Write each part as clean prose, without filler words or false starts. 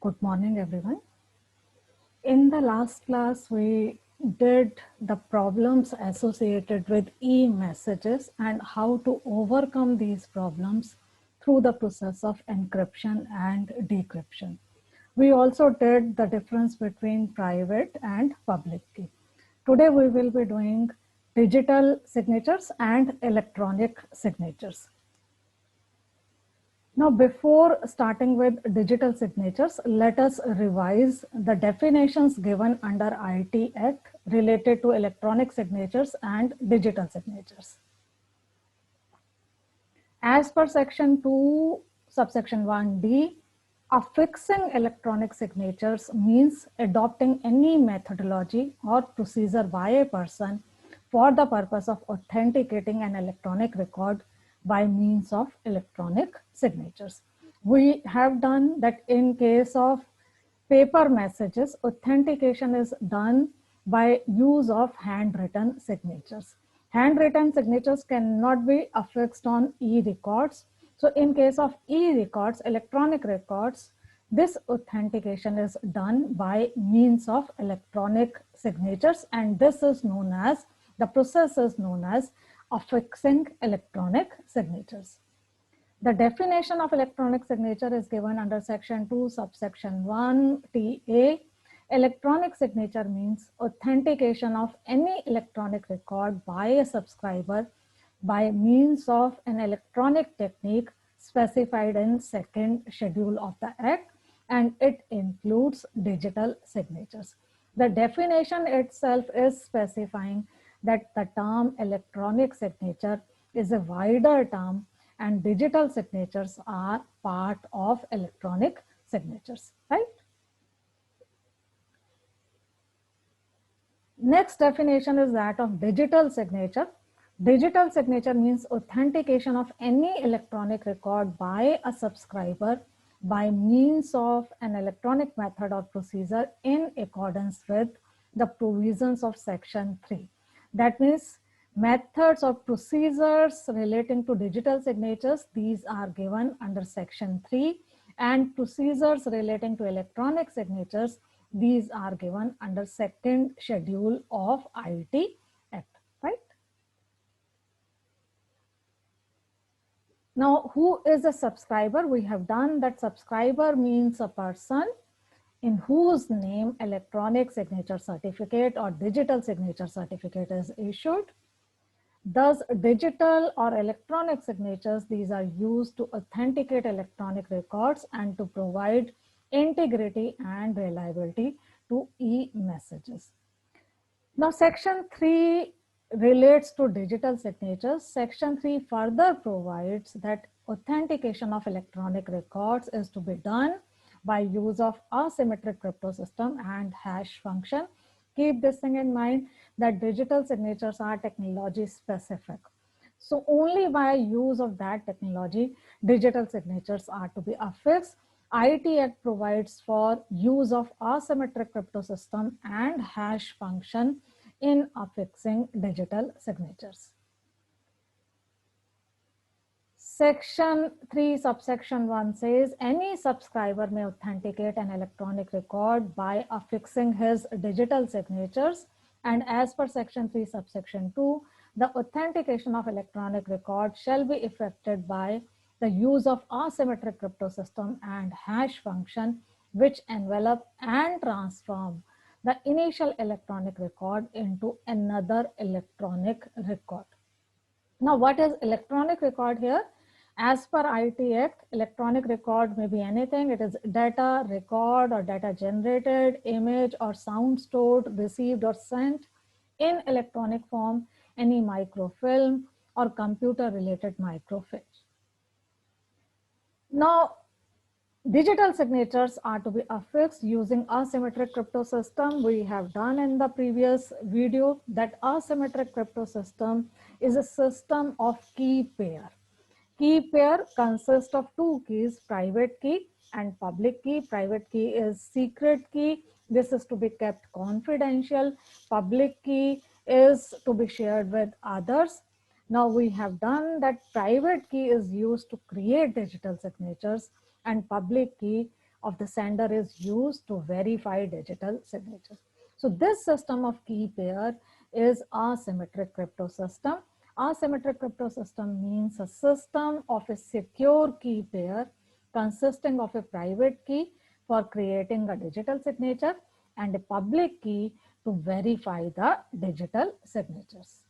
Good morning, everyone. In the last class, we did the problems associated with e-messages and how to overcome these problems through the process of encryption and decryption. We also did the difference between private and public key. Today, we will be doing digital signatures and electronic signatures. Now, before starting with digital signatures, let us revise the definitions given under IT Act related to electronic signatures and digital signatures. As per section 2, subsection 1D, affixing electronic signatures means adopting any methodology or procedure by a person for the purpose of authenticating an electronic record by means of electronic signatures. We have done that in case of paper messages, authentication is done by use of handwritten signatures. Handwritten signatures cannot be affixed on e-records. So in case of e-records, electronic records, this authentication is done by means of electronic signatures, and this is known as, the process is known as affixing electronic signatures. The definition of electronic signature is given under section 2, subsection 1, TA. Electronic signature means authentication of any electronic record by a subscriber by means of an electronic technique specified in second schedule of the Act, and it includes digital signatures. The definition itself is specifying that the term electronic signature is a wider term and digital signatures are part of electronic signatures, right? Next definition is that of digital signature. Digital signature means authentication of any electronic record by a subscriber by means of an electronic method or procedure in accordance with the provisions of section 3. That means methods or procedures relating to digital signatures, these are given under section 3, and procedures relating to electronic signatures, these are given under second schedule of IT Act, right? Now, who is a subscriber? We have done that subscriber means a person in whose name electronic signature certificate or digital signature certificate is issued. Thus, digital or electronic signatures, these are used to authenticate electronic records and to provide integrity and reliability to e-messages. Now, section 3 relates to digital signatures. Section 3 further provides that authentication of electronic records is to be done by use of asymmetric crypto system and hash function. Keep this thing in mind that digital signatures are technology specific. So only by use of that technology, digital signatures are to be affixed. IT Act provides for use of asymmetric crypto system and hash function in affixing digital signatures. Section 3, subsection 1 says, any subscriber may authenticate an electronic record by affixing his digital signatures. And as per section 3, subsection 2, the authentication of electronic record shall be effected by the use of asymmetric crypto system and hash function, which envelop and transform the initial electronic record into another electronic record. Now, what is electronic record here? As per IT Act, electronic record may be anything. It is data, record, or data generated, image or sound stored, received or sent in electronic form, any microfilm or computer related microfiche. Now, digital signatures are to be affixed using asymmetric crypto system. We have done in the previous video that asymmetric crypto system is a system of key pair. Key pair consists of two keys, private key and public key. Private key is secret key. This is to be kept confidential. Public key is to be shared with others. Now we have done that private key is used to create digital signatures and public key of the sender is used to verify digital signatures. So this system of key pair is asymmetric crypto system. Asymmetric crypto system means a system of a secure key pair consisting of a private key for creating a digital signature and a public key to verify the digital signatures.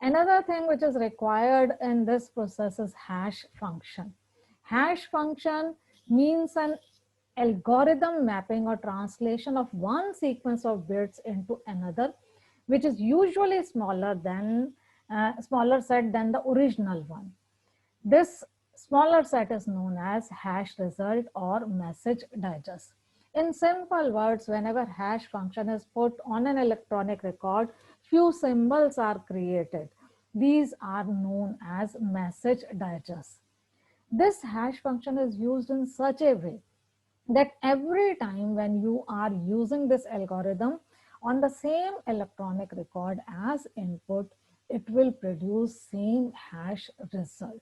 Another thing which is required in this process is hash function. Hash function means an algorithm mapping or translation of one sequence of bits into another, which is usually smaller set than the original one. This smaller set is known as hash result or message digest. In simple words, whenever hash function is put on an electronic record, few symbols are created. These are known as message digest. This hash function is used in such a way that every time when you are using this algorithm on the same electronic record as input, it will produce same hash result.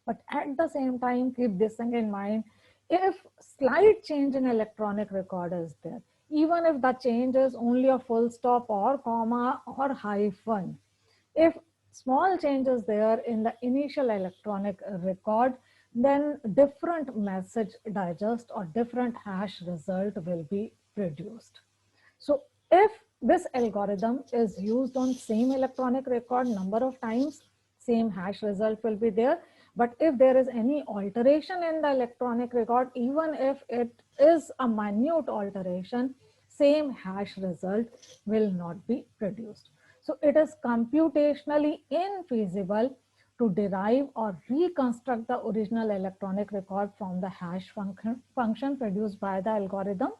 But at the same time, keep this thing in mind, if slight change in electronic record is there, even if the change is only a full stop or comma or hyphen, if small changes there in the initial electronic record, then different message digest or different hash result will be produced. So if this algorithm is used on same electronic record number of times, same hash result will be there. But if there is any alteration in the electronic record, even if it is a minute alteration, same hash result will not be produced. So it is computationally infeasible to derive or reconstruct the original electronic record from the hash function produced by the algorithm.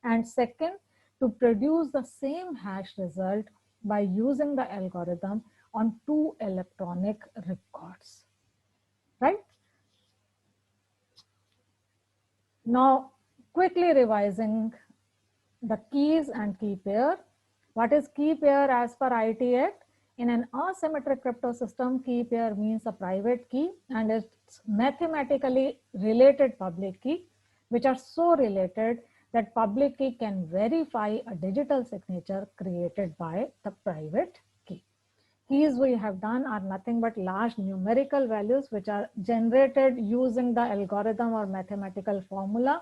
And second, to produce the same hash result by using the algorithm on two electronic records, right? Now, quickly revising the keys and key pair. What is key pair as per IT Act? In an asymmetric crypto system, key pair means a private key and its mathematically related public key, which are so related that public key can verify a digital signature created by the private key. Keys we have done are nothing but large numerical values which are generated using the algorithm or mathematical formula.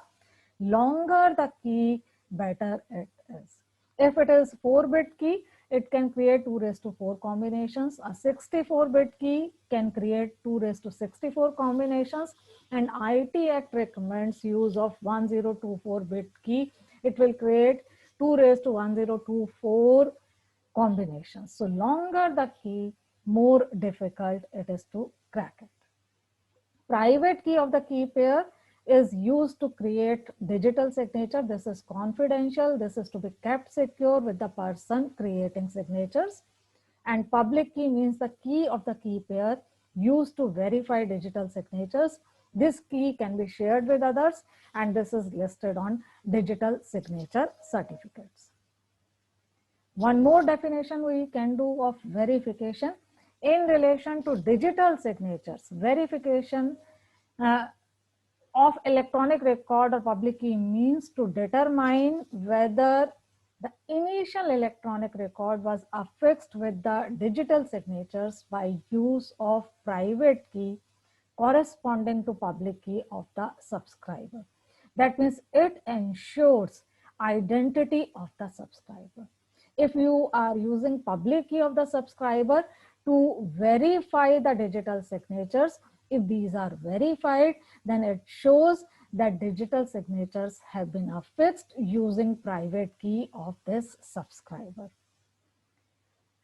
Longer the key, better it is. If it is 4-bit key, it can create 2 raised to 4 combinations. A 64-bit key can create 2 raised to 64 combinations. And IT Act recommends use of 1024-bit key. It will create 2 raised to 1024 combinations. So longer the key, more difficult it is to crack it. Private key of the key pair is used to create digital signature. This is confidential. This is to be kept secure with the person creating signatures. And public key means the key of the key pair used to verify digital signatures. This key can be shared with others, and this is listed on digital signature certificates. One more definition we can do of verification in relation to digital signatures. Verification of electronic record or public key means to determine whether the initial electronic record was affixed with the digital signatures by use of private key corresponding to public key of the subscriber. That means it ensures identity of the subscriber. If you are using public key of the subscriber to verify the digital signatures, if these are verified, then it shows that digital signatures have been affixed using private key of this subscriber.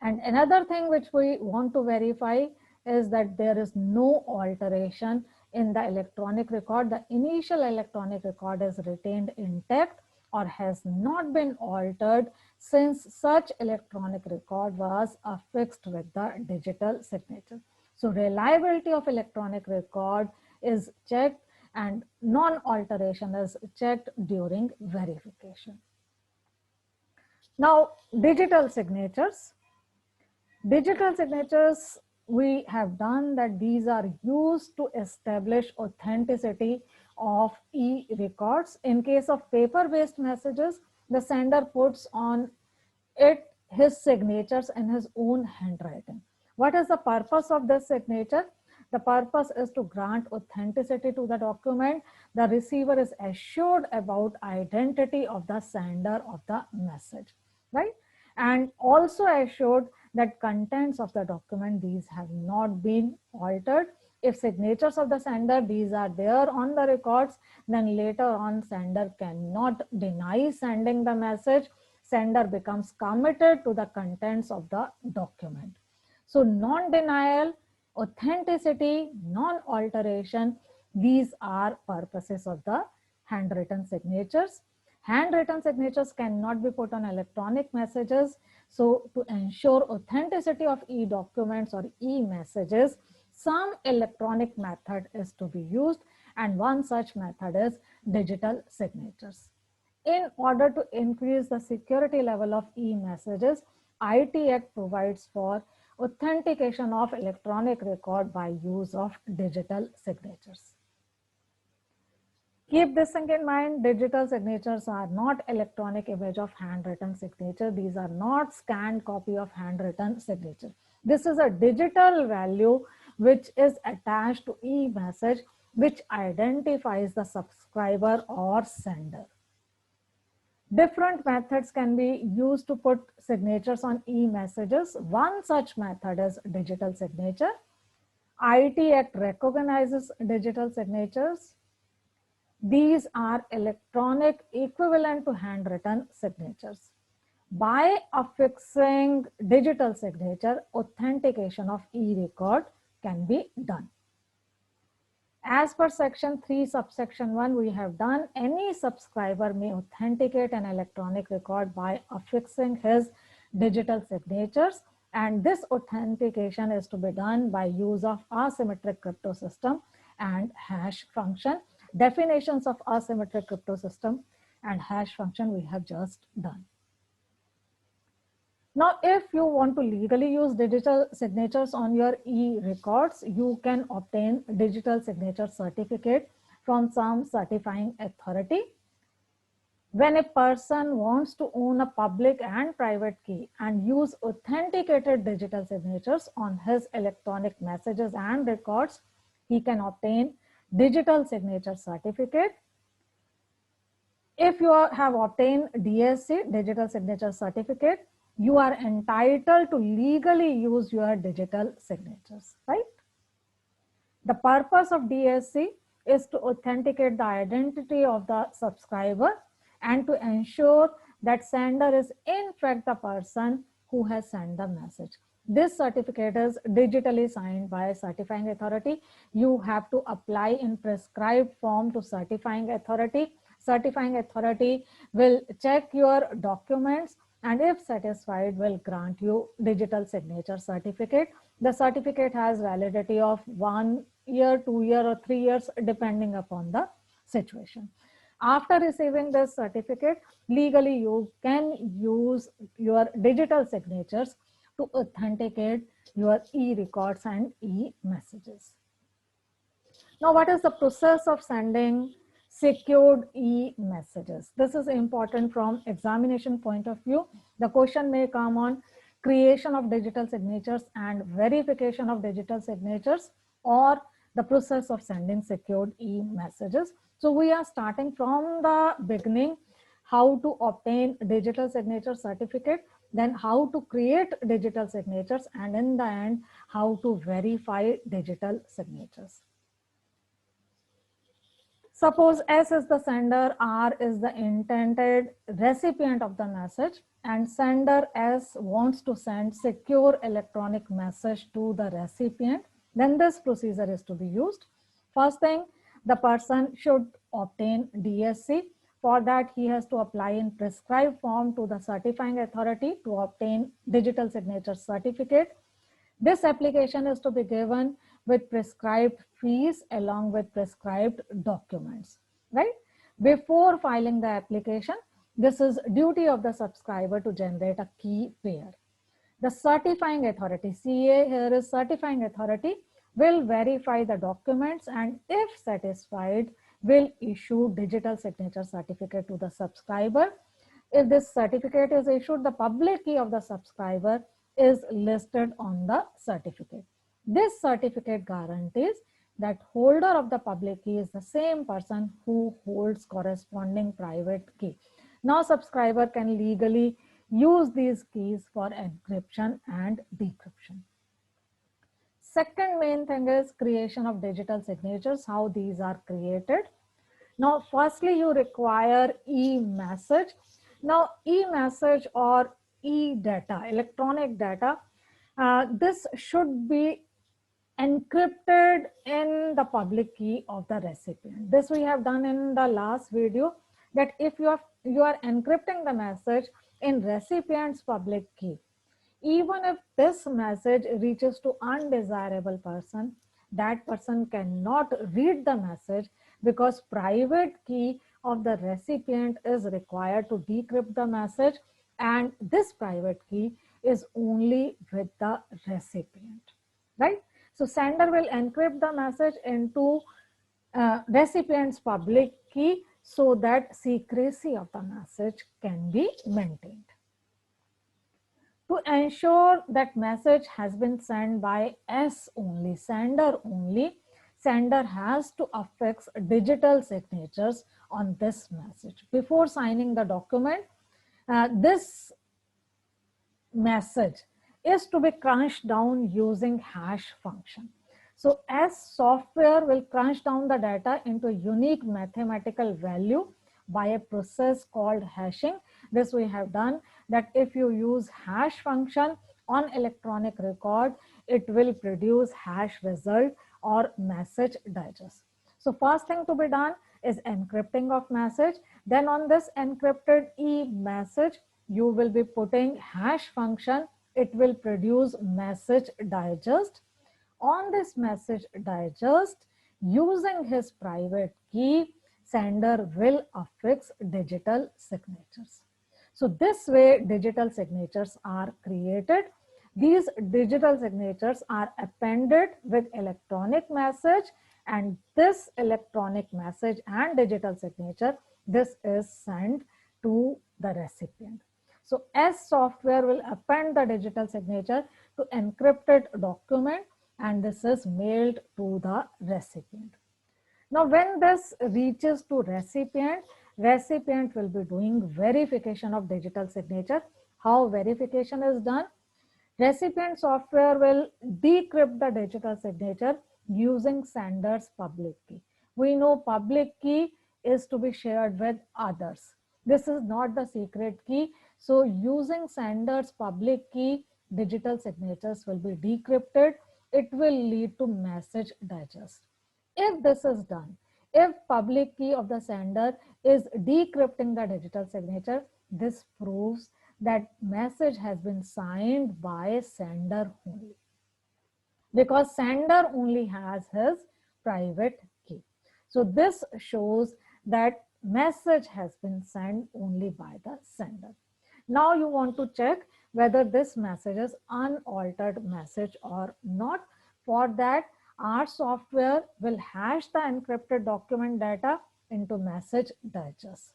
And another thing which we want to verify is that there is no alteration in the electronic record. The initial electronic record is retained intact or has not been altered since such electronic record was affixed with the digital signature. So reliability of electronic record is checked and non-alteration is checked during verification. Now, digital signatures. Digital signatures we have done that these are used to establish authenticity of e-records. In case of paper-based messages, the sender puts on it his signatures in his own handwriting. What is the purpose of this signature? The purpose is to grant authenticity to the document. The receiver is assured about identity of the sender of the message, right? And also assured that contents of the document, these have not been altered. If signatures of the sender, these are there on the records, then later on sender cannot deny sending the message. Sender becomes committed to the contents of the document. So non-denial, authenticity, non-alteration, these are purposes of the handwritten signatures. Handwritten signatures cannot be put on electronic messages. So to ensure authenticity of e-documents or e-messages, some electronic method is to be used, and one such method is digital signatures. In order to increase the security level of e-messages, IT Act provides for authentication of electronic record by use of digital signatures. Keep this thing in mind, digital signatures are not electronic image of handwritten signature. These are not scanned copy of handwritten signature. This is a digital value which is attached to e-message, which identifies the subscriber or sender. Different methods can be used to put signatures on e-messages. One such method is digital signature. IT Act recognizes digital signatures. These are electronic equivalent to handwritten signatures. By affixing digital signature, authentication of e-record can be done. As per section 3 subsection 1, we have done any subscriber may authenticate an electronic record by affixing his digital signatures, and this authentication is to be done by use of asymmetric crypto system and hash function. Definitions of asymmetric crypto system and hash function we have just done. Now, if you want to legally use digital signatures on your e-records, you can obtain digital signature certificate from some certifying authority. When a person wants to own a public and private key and use authenticated digital signatures on his electronic messages and records, he can obtain digital signature certificate. If you have obtained DSC, digital signature certificate, you are entitled to legally use your digital signatures, right? The purpose of DSC is to authenticate the identity of the subscriber and to ensure that sender is in fact the person who has sent the message. This certificate is digitally signed by a certifying authority. You have to apply in prescribed form to certifying authority. Certifying authority will check your documents and if satisfied will grant you digital signature certificate. The certificate has validity of 1 year, 2 years or 3 years depending upon the situation. After receiving this certificate, legally you can use your digital signatures to authenticate your e-records and e-messages. Now, what is the process of sending secured e-messages? This is important from examination point of view. The question may come on creation of digital signatures and verification of digital signatures, or the process of sending secured e-messages. So we are starting from the beginning, how to obtain digital signature certificate, then how to create digital signatures, and in the end, how to verify digital signatures. Suppose S is the sender, R is the intended recipient of the message, and sender S wants to send secure electronic message to the recipient. Then this procedure is to be used. First thing, the person should obtain DSC. For that, he has to apply in prescribed form to the certifying authority to obtain digital signature certificate. This application is to be given with prescribed fees along with prescribed documents, right? Before filing the application, this is duty of the subscriber to generate a key pair. The certifying authority, CA here is certifying authority, will verify the documents and if satisfied, will issue digital signature certificate to the subscriber. If this certificate is issued, the public key of the subscriber is listed on the certificate. This certificate guarantees that holder of the public key is the same person who holds corresponding private key. Now subscriber can legally use these keys for encryption and decryption. Second main thing is creation of digital signatures, how these are created. Now, firstly, you require e-message. Now, e-message or e-data, electronic data, this should be encrypted in the public key of the recipient. This we have done in the last video, that if you are encrypting the message in recipient's public key, even if this message reaches to undesirable person, that person cannot read the message because private key of the recipient is required to decrypt the message, and this private key is only with the recipient, right? So sender will encrypt the message into recipient's public key so that secrecy of the message can be maintained. To ensure that message has been sent by S only, sender only, sender has to affix digital signatures on this message. Before signing the document, this message is to be crunched down using hash function. So S software will crunch down the data into unique mathematical value by a process called hashing. This we have done, that if you use hash function on electronic record, it will produce hash result or message digest. So first thing to be done is encrypting of message. Then on this encrypted e-message, you will be putting hash function. It will produce message digest. On this message digest, using his private key, sender will affix digital signatures. So this way digital signatures are created. These digital signatures are appended with electronic message, and this electronic message and digital signature, this is sent to the recipient. So S software will append the digital signature to encrypted document, and this is mailed to the recipient. Now, when this reaches to recipient, recipient will be doing verification of digital signature. How verification is done? Recipient software will decrypt the digital signature using sender's public key. We know public key is to be shared with others. This is not the secret key. So using sender's public key, digital signatures will be decrypted. It will lead to message digest. If this is done, if public key of the sender is decrypting the digital signature, this proves that message has been signed by sender only, because sender only has his private key. So this shows that message has been sent only by the sender. Now you want to check whether this message is unaltered message or not. For that, our software will hash the encrypted document data into message digest.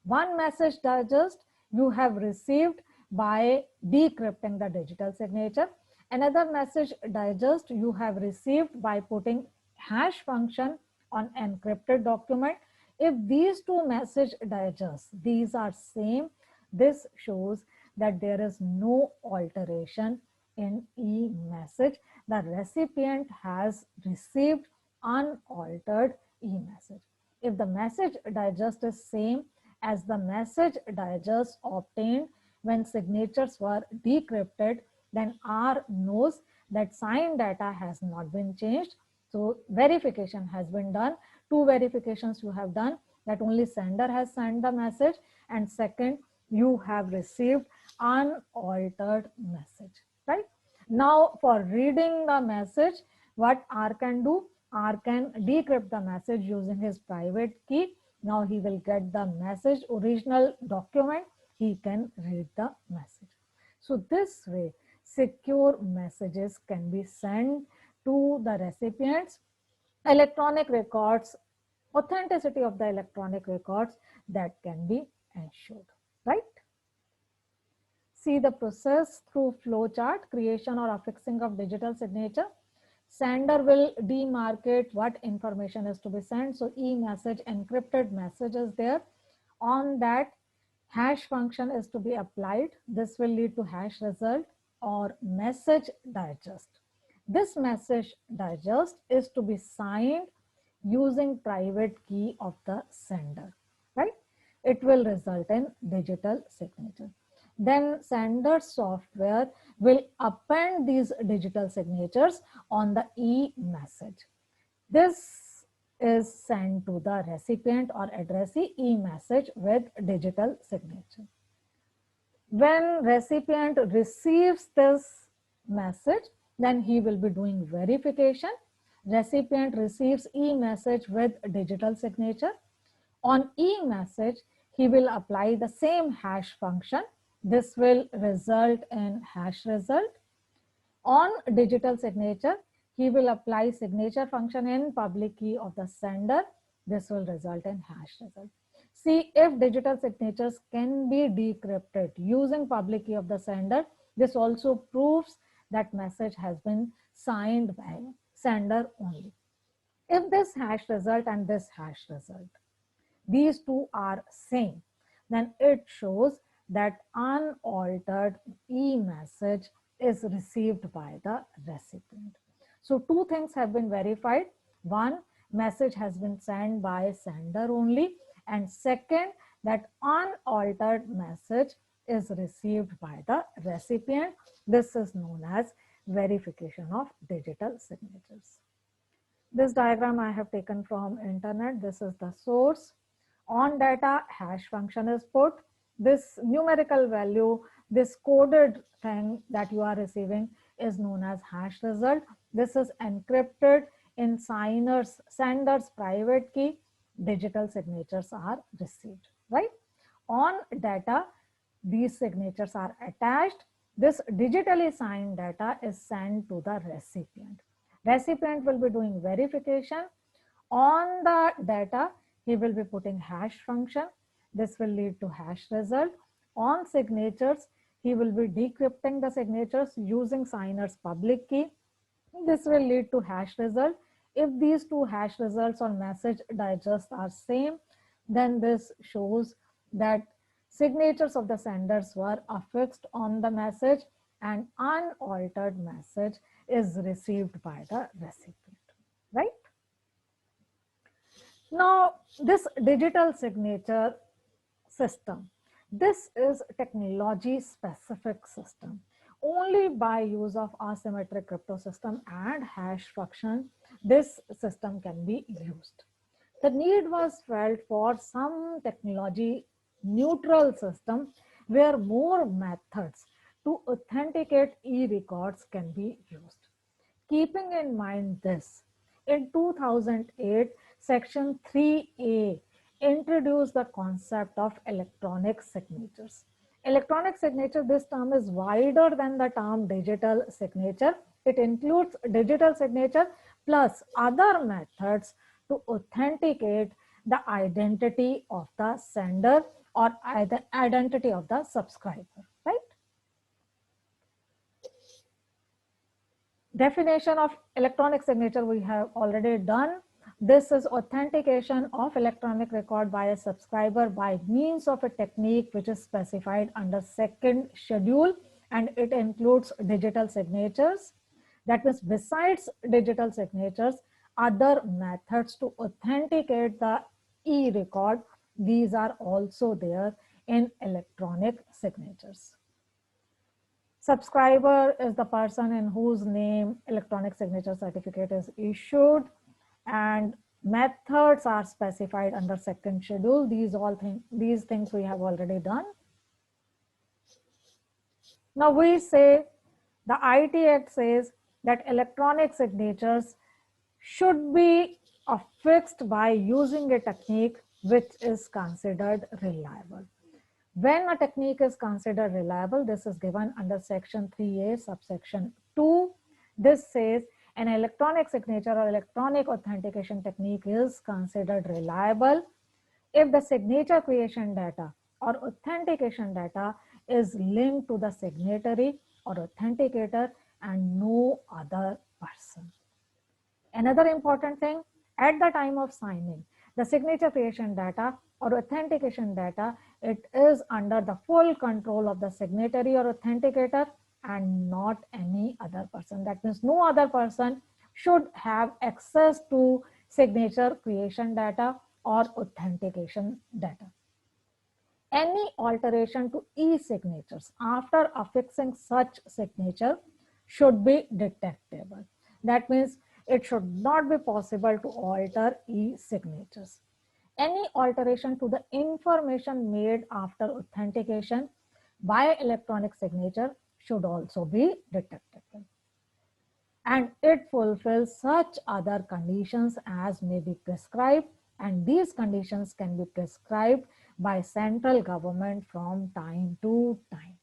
One message digest you have received by decrypting the digital signature. Another message digest you have received by putting hash function on encrypted document. If these two message digests, these are same, this shows that there is no alteration in e-message. The recipient has received unaltered e-message. If the message digest is same as the message digest obtained when signatures were decrypted, then R knows that signed data has not been changed. So verification has been done. Two verifications you have done, that only sender has sent the message, and second, you have received unaltered message, right? Now for reading the message, what R can do? R can decrypt the message using his private key. Now he will get the message original document. He can read the message. So this way, secure messages can be sent to the recipients. Electronic records, authenticity of the electronic records, that can be ensured, right? See the process through flowchart: creation or affixing of digital signature. Sender will demarcate what information is to be sent. So e-message, encrypted message is there. On that, hash function is to be applied. This will lead to hash result or message digest. This message digest is to be signed using private key of the sender, right? It will result in digital signature. Then sender software will append these digital signatures on the e-message. This is sent to the recipient or addressee e-message with digital signature. When recipient receives this message, then he will be doing verification. Recipient receives e-message with digital signature. On e-message, he will apply the same hash function. This will result in hash result. On digital signature, he will apply signature function in public key of the sender. This will result in hash result. See if digital signatures can be decrypted using public key of the sender. This also proves that message has been signed by sender only. If this hash result and this hash result, these two are same, then it shows that unaltered e-message is received by the recipient. So two things have been verified. One, message has been sent by sender only, and second, that unaltered message is received by the recipient. This is known as verification of digital signatures. This diagram I have taken from internet. This is the source. On data, hash function is put. This numerical value, this coded thing that you are receiving is known as hash result. This is encrypted in sender's private key. Digital signatures are received, right? On data, these signatures are attached. This digitally signed data is sent to the recipient. Recipient will be doing verification. On the data, he will be putting hash function. This will lead to hash result. On signatures, he will be decrypting the signatures using signer's public key. This will lead to hash result. If these two hash results on message digest are same, then this shows that signatures of the senders were affixed on the message and unaltered message is received by the recipient, right? Now, this digital signature system, this is technology specific system. Only by use of asymmetric crypto system and hash function, this system can be used. The need was felt for some technology neutral system where more methods to authenticate e-records can be used. Keeping in mind this, in 2008, Section 3A introduced the concept of electronic signatures. Electronic signature, this term is wider than the term digital signature. It includes digital signature plus other methods to authenticate the identity of the sender or the identity of the subscriber, right? Definition of electronic signature we have already done. This is authentication of electronic record by a subscriber by means of a technique which is specified under second schedule, and it includes digital signatures. That means besides digital signatures, other methods to authenticate the e-record, these are also there in electronic signatures. Subscriber is the person in whose name electronic signature certificate is issued, and methods are specified under second schedule. These things we have already done. Now we say the IT Act says that electronic signatures should be affixed by using a technique which is considered reliable. When a technique is considered reliable, this is given under section 3A subsection 2. This says an electronic signature or electronic authentication technique is considered reliable if the signature creation data or authentication data is linked to the signatory or authenticator and no other person. Another important thing, at the time of signing, the signature creation data or authentication data, it is under the full control of the signatory or authenticator and not any other person. That means no other person should have access to signature creation data or authentication data. Any alteration to e-signatures after affixing such signature should be detectable. That means it should not be possible to alter e-signatures. Any alteration to the information made after authentication by electronic signature should also be detectable. And it fulfills such other conditions as may be prescribed, and these conditions can be prescribed by central government from time to time.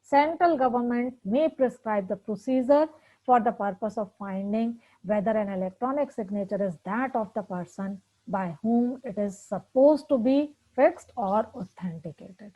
Central government may prescribe the procedure for the purpose of finding whether an electronic signature is that of the person by whom it is supposed to be fixed or authenticated.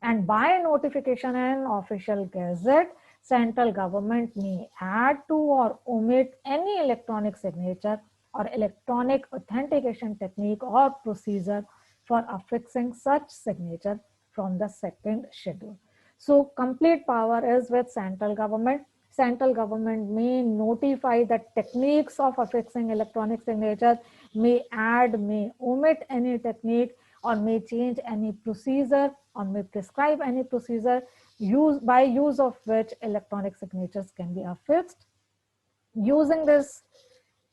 And by notification and official gazette, central government may add to or omit any electronic signature or electronic authentication technique or procedure for affixing such signature from the second schedule. So complete power is with central government. Central government may notify the techniques of affixing electronic signature, may add, may omit any technique, or may change any procedure, or may prescribe any procedure by use of which electronic signatures can be affixed. Using this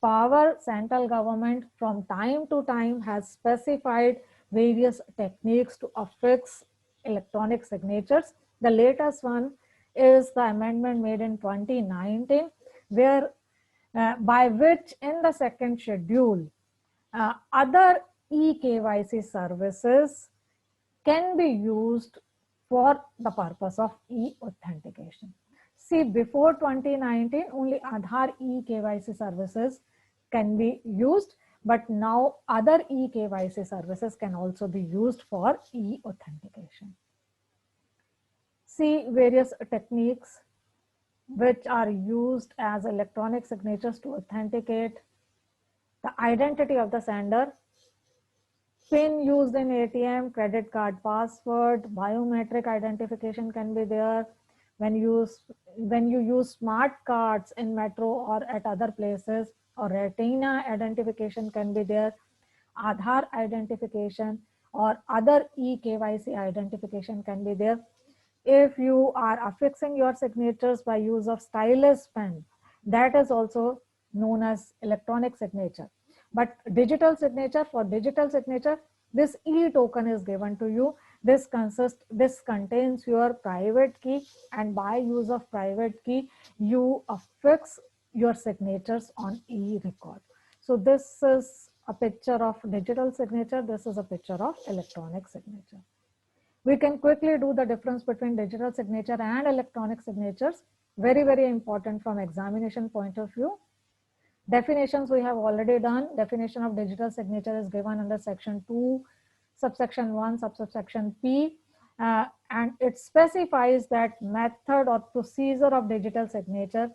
power, central government from time to time has specified various techniques to affix electronic signatures. The latest one is the amendment made in 2019, where by which in the second schedule, other eKYC services can be used for the purpose of e-authentication. See, before 2019, only Aadhaar eKYC services can be used, but now other eKYC services can also be used for e-authentication. See various techniques which are used as electronic signatures to authenticate the identity of the sender, PIN used in ATM, credit card password, biometric identification can be there. When you use smart cards in metro or at other places, or retina identification can be there. Aadhaar identification or other eKYC identification can be there. If you are affixing your signatures by use of stylus pen, that is also known as electronic signature. But digital signature, for digital signature, this e-token is given to you. This contains your private key, and by use of private key, you affix your signatures on e-record. So this is a picture of digital signature. This is a picture of electronic signature. We can quickly do the difference between digital signature and electronic signatures. Very, very important from examination point of view. Definitions we have already done. Definition of digital signature is given under section 2, subsection 1, subsection P. And it specifies that method or procedure of digital signature.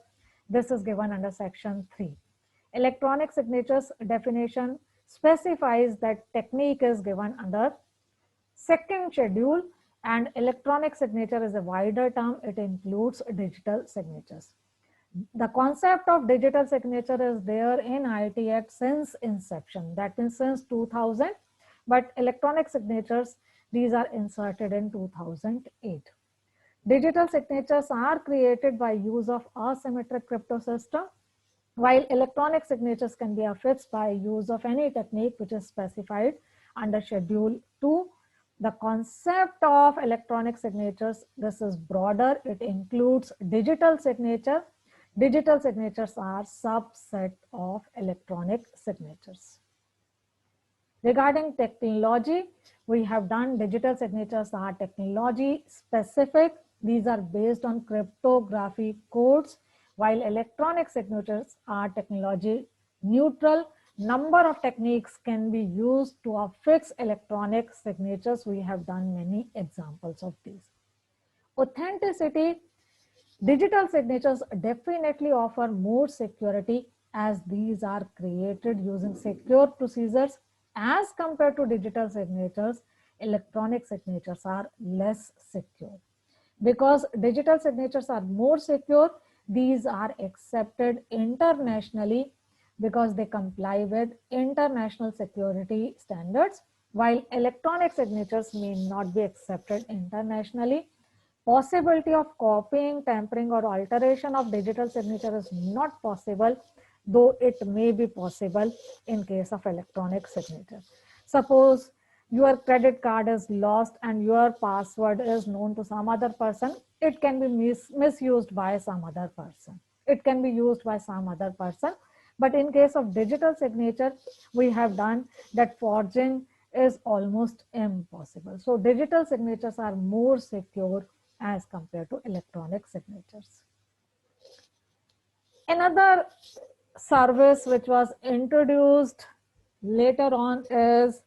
This is given under section 3. Electronic signatures definition specifies that technique is given under second schedule, and electronic signature is a wider term. It includes digital signatures. The concept of digital signature is there in IT Act since inception, that means since 2000, but electronic signatures, these are inserted in 2008. Digital signatures are created by use of asymmetric crypto system, while electronic signatures can be affixed by use of any technique which is specified under Schedule 2. The concept of electronic signatures, this is broader. It includes digital signature. Digital signatures are subset of electronic signatures. Regarding technology, we have done digital signatures are technology specific. These are based on cryptography codes, while electronic signatures are technology neutral. Number of techniques can be used to affix electronic signatures. We have done many examples of these. Authenticity, digital signatures definitely offer more security as these are created using secure procedures as compared to digital signatures. Electronic signatures are less secure. Because digital signatures are more secure, these are accepted internationally because they comply with international security standards, while electronic signatures may not be accepted internationally. Possibility of copying, tampering, or alteration of digital signature is not possible, though it may be possible in case of electronic signature. Suppose your credit card is lost and your password is known to some other person, it can be misused by some other person. It can be used by some other person. But in case of digital signature, we have done that forging is almost impossible. So digital signatures are more secure as compared to electronic signatures. Another service which was introduced later on is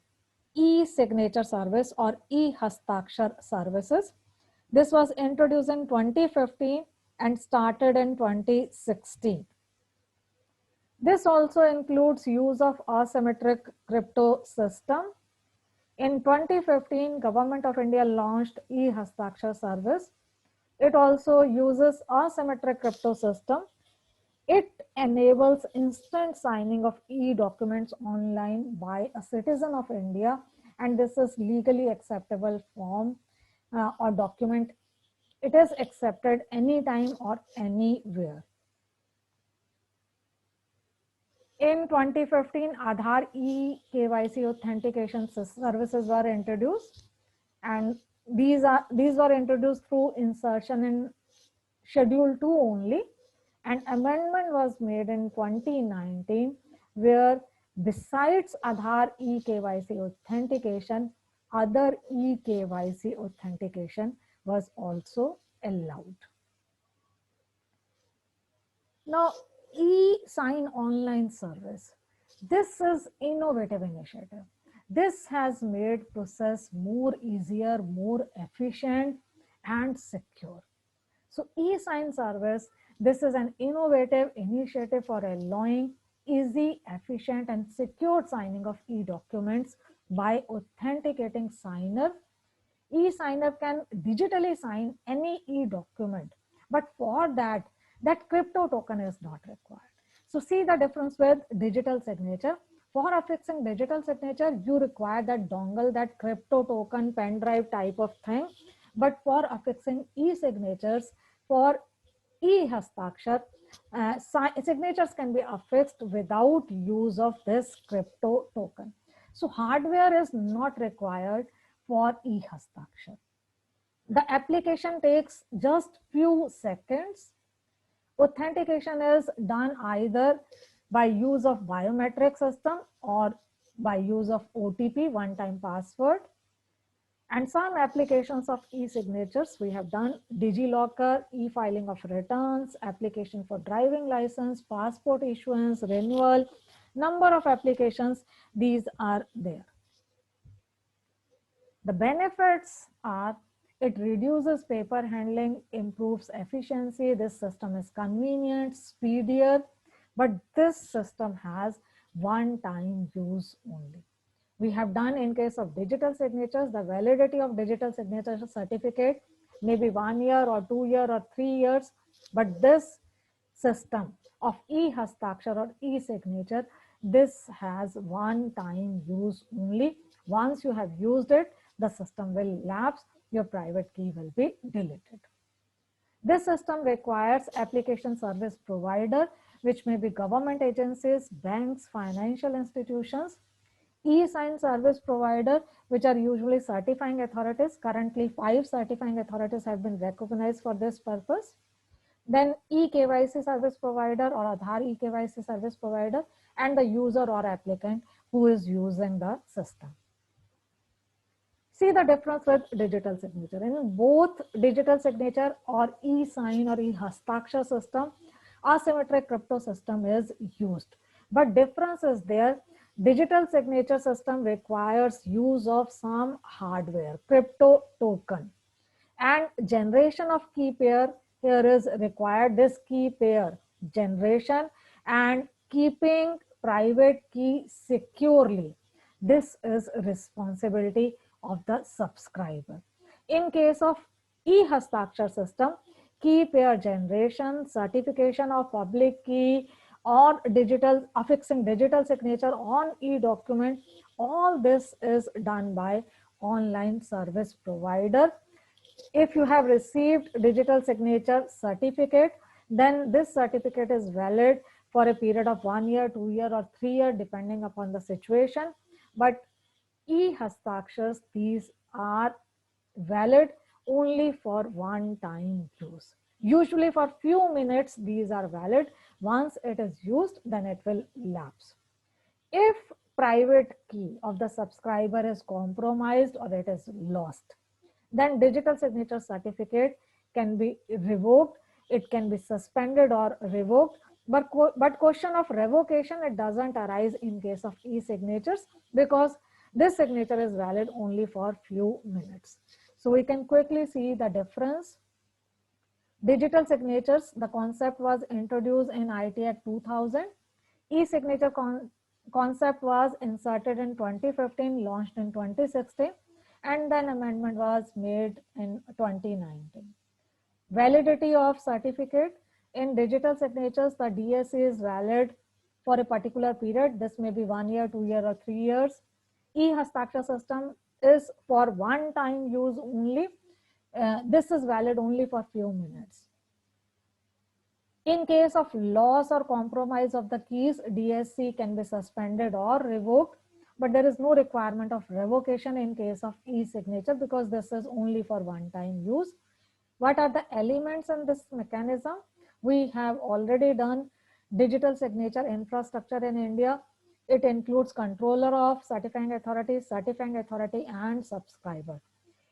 e-signature service or e-hastakshar services. This was introduced in 2015 and started in 2016. This also includes use of asymmetric crypto system. In 2015, Government of India launched e-hastakshar service. It also uses asymmetric crypto system. It enables instant signing of e-documents online by a citizen of India, and this is legally acceptable form or document. It is accepted anytime or anywhere. In 2015, Aadhaar e-KYC authentication services were introduced, and these were introduced through insertion in Schedule 2 only. An amendment was made in 2019 where besides Aadhaar e-KYC authentication, other e-KYC authentication was also allowed. Now, e-sign online service. This is innovative initiative. This has made process more easier, more efficient and secure. So e-sign service, this is an innovative initiative for allowing easy, efficient and secure signing of e-documents by authenticating signer. E-signer can digitally sign any e-document, but for that crypto token is not required. So see the difference with digital signature. For affixing digital signature, you require that dongle, that crypto token, pen drive type of thing. But for affixing e-signatures, for e-hastakshar, signatures can be affixed without use of this crypto token. So hardware is not required for e-hastakshar. The application takes just few seconds. Authentication is done either by use of biometric system or by use of OTP, one-time password. And some applications of e-signatures we have done: DigiLocker, e-filing of returns, application for driving license, passport issuance, renewal, number of applications, these are there. The benefits are it reduces paper handling, improves efficiency. This system is convenient, speedier, but this system has one-time use only. We have done in case of digital signatures, the validity of digital signature certificate may be 1 year or 2 years or 3 years, but this system of e-hastakshar or e-signature, this has one-time use only. Once you have used it, the system will lapse, your private key will be deleted. This system requires application service provider, which may be government agencies, banks, financial institutions, e-sign service provider, which are usually certifying authorities. Currently, 5 certifying authorities have been recognized for this purpose. Then e-KYC service provider or Aadhaar e-KYC service provider, and the user or applicant who is using the system. See the difference with digital signature. In both digital signature or e-sign or e-Hastakshar system, asymmetric crypto system is used. But difference is there. Digital signature system requires use of some hardware, crypto token, and generation of key pair here is required. This key pair generation and keeping private key securely, this is responsibility of the subscriber. In case of e-Hastakshar system, key pair generation, certification of public key, or digital affixing digital signature on e-document, all this is done by online service provider. If you have received digital signature certificate, then this certificate is valid for a period of 1 year, 2 year, or 3 year, depending upon the situation. But e-Hastakshars, these are valid only for one time use. Usually for few minutes, these are valid. Once it is used, then it will lapse. If private key of the subscriber is compromised or it is lost, then digital signature certificate can be revoked, it can be suspended or revoked. But question of revocation, it doesn't arise in case of e-signatures, because this signature is valid only for few minutes. So we can quickly see the difference. Digital signatures, the concept was introduced in IT Act 2000. E-signature concept was inserted in 2015, launched in 2016, and then amendment was made in 2019. Validity of certificate. In digital signatures, the DSC is valid for a particular period. This may be 1 year, 2 year, or 3 years. E-Hastakshar system is for one time use only. This is valid only for few minutes. In case of loss or compromise of the keys, DSC can be suspended or revoked, but there is no requirement of revocation in case of e-signature, because this is only for one-time use. What are the elements in this mechanism? We have already done digital signature infrastructure in India. It includes controller of certifying authority, and subscriber.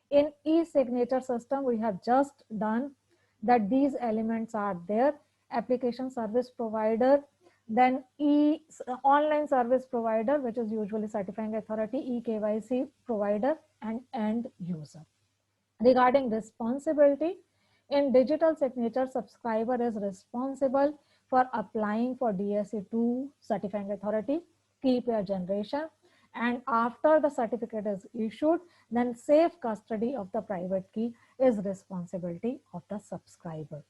In e-signature system, we have just done that these elements are there: application service provider, then online service provider, which is usually certifying authority, eKYC provider, and end user. Regarding responsibility, in digital signature, subscriber is responsible for applying for DSC2 certifying authority, key pair generation, and after the certificate is issued, then safe custody of the private key is responsibility of the subscriber.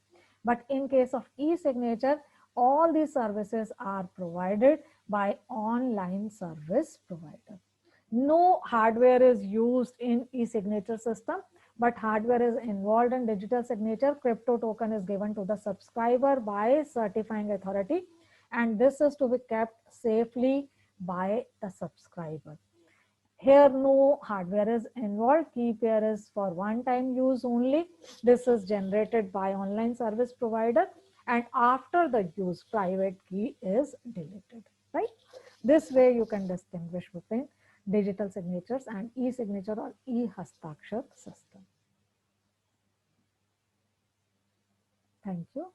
But in case of e-signature, all these services are provided by online service provider. No hardware is used in e-signature system, but hardware is involved in digital signature. Crypto token is given to the subscriber by certifying authority, and this is to be kept safely by the subscriber. Here no hardware is involved. Key pair is for one-time use only. This is generated by online service provider, and after the use, private key is deleted, right? This way you can distinguish between digital signatures and e-signature or e-Hastakshar system. Thank you.